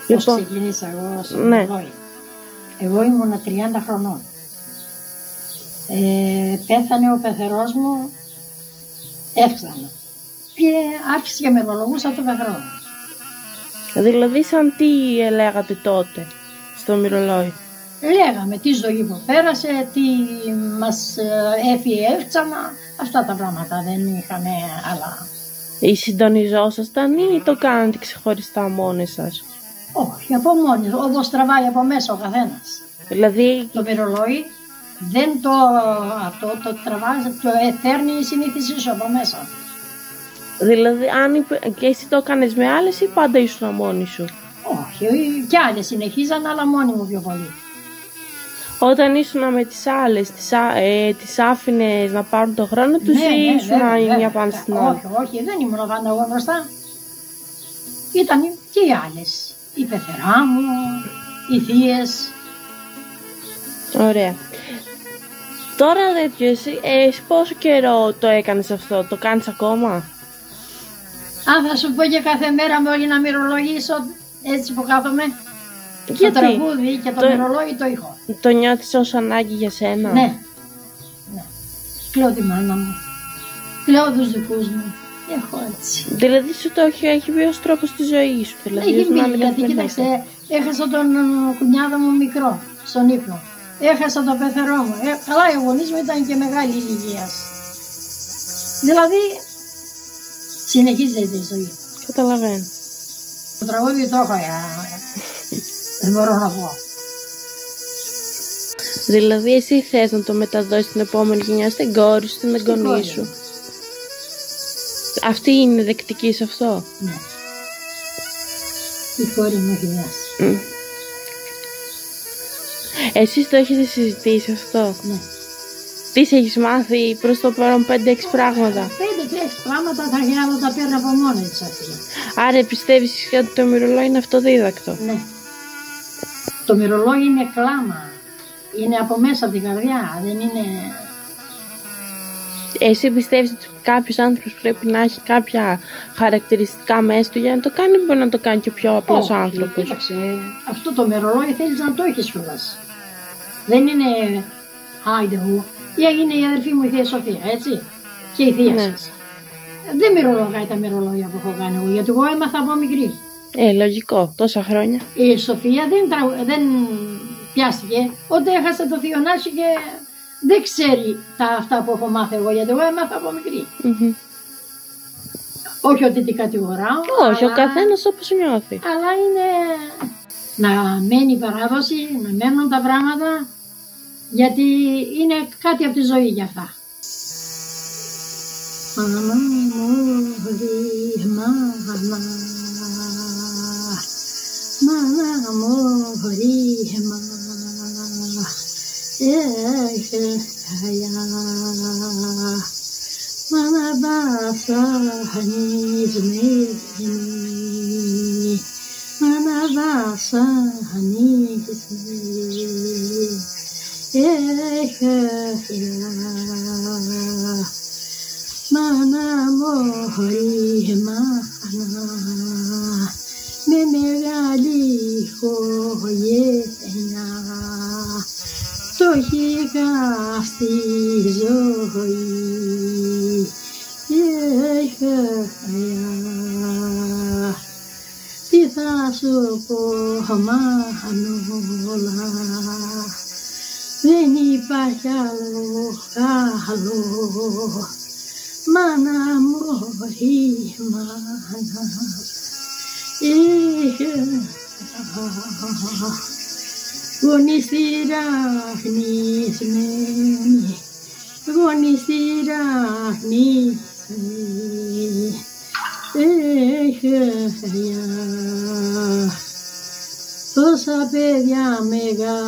Πώς ξεκίνησα εγώ στο μυρολόι. Εγώ ήμουν 30 χρονών. Πέθανε ο πεθερός μου εύξανα. Και άρχισε και μυρολογούσα το πεθερό μου. Δηλαδή σαν τι λέγατε τότε στο μυρολόι? Λέγαμε τι ζωή που πέρασε, τι μας έφυγε εύξανα, αυτά τα πράγματα, δεν είχαμε άλλα. Συντονιζόσασταν ή το κάνετε ξεχωριστά μόνοι σας? Όχι, από μόνοι, όπως τραβάει από μέσα ο καθένας. Δηλαδή... Το μυρολόι δεν το τραβάζει, το φέρνει η συνήθισή σου από μέσα. Δηλαδή, και εσύ το έκανες με άλλες ή πάντα ήσουν μόνη σου? Όχι, κι άλλες συνεχίζαν, αλλά μόνοι μου πιο πολύ. Όταν ήσουν με τις άλλες, τις άφηνες να πάρουν το χρόνο τους ή ήσουν η μια πάνω στην άλλη? Όχι, δεν ήμουν πάντα εγώ μπροστά. Ήταν και οι άλλες, η πεθερά μου, οι θείες. Ωραία. Τώρα εσύ πόσο καιρό το έκανες αυτό, το κάνεις ακόμα? Αν θα σου πω και κάθε μέρα μπορεί να μυρολογήσω έτσι που κάθομαι. Γιατί? Το τραγούδι και το μυρολόι το έχω. Το νιώθεις ως ανάγκη για σένα? Ναι. Κλαίω τη μάνα μου, κλαίω τους δικούς μου, έχω έτσι. Δηλαδή σου το έχει μπει ως τρόπο στη ζωή σου? Δηλαδή, έχει μπει, γιατί κοίταξε, έχασα τον κουνιάδο μου μικρό, στον ύπνο. Έχασα το πεθερό μου, καλά οι γονείς μου ήταν και μεγάλη ηλικία. Δηλαδή, συνεχίζεται η ζωή. Καταλαβαίνω. Το τραγούδι το έχω, δεν μπορώ να πω. Δηλαδή εσύ θες να το μεταδώσεις στην επόμενη γενιά, στην κόρη σου, στην εγγονή σου. Αυτή είναι δεκτική σε αυτό? Ναι. Η κόρη μου έχει μοιάσει. Εσείς το έχετε συζητήσει αυτό? Ναι. Τι έχεις μάθει προς το παρόν? 5-6 πράγματα? 5-6 πράγματα θα γίνω τα παίρνω από μόνη της αυτή. Άρα πιστεύεις ότι το μυρολόι είναι αυτοδίδακτο? Ναι. Το μυρολόι είναι κλάμα. Είναι από μέσα από την καρδιά, δεν είναι... Εσύ πιστεύεις ότι κάποιος άνθρωπος πρέπει να έχει κάποια χαρακτηριστικά μέσα του για να το κάνει, μπορεί να το κάνει και πιο απλός άνθρωπος? Κοίταξε, αυτό το μυρολόι θέλεις να το έχεις κιόλας. Δεν είναι άιντεχου. Είναι η αδερφή μου η θεία Σοφία, έτσι, και η θεία σας. Δεν μυρολογάει τα μυρολόγια που έχω κάνει εγώ, γιατί εγώ έμαθα από μικρή. Λογικό, τόσα χρόνια. Η Σοφία δεν πιάστηκε, όταν έχασε το θειονάσι και δεν ξέρει αυτά που έχω μάθει εγώ, γιατί εγώ έμαθα από μικρή. Όχι ότι την κατηγοράω. Όχι, ο καθένας όπως νιώθει. Αλλά είναι να μένει η παράδοση, να μένουν τα πράγματα, γιατί είναι κάτι από τη ζωή για αυτά. Μάνα μωρή, μάνα, μάνα μωρή, μάνα, έχαια, μάνα βασανισμένη, μάνα βασανισμένη, έχαια, μάνα μωρή, μάνα, με μεγάλη οικογένεια το είχα στη ζωή, τι θα σου πω Μανούλα, δεν υπάρχει άλλο, μάνα μωρή, μάνα, γονιστήρα χνισμένη, γονιστήρα χνισμένη, τόσα παιδιά μεγαλώσατε,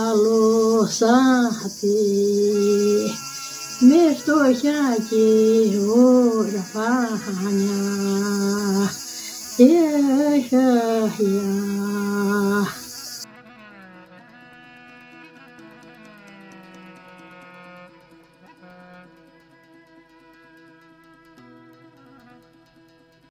με φτωχιά και ορφάνια,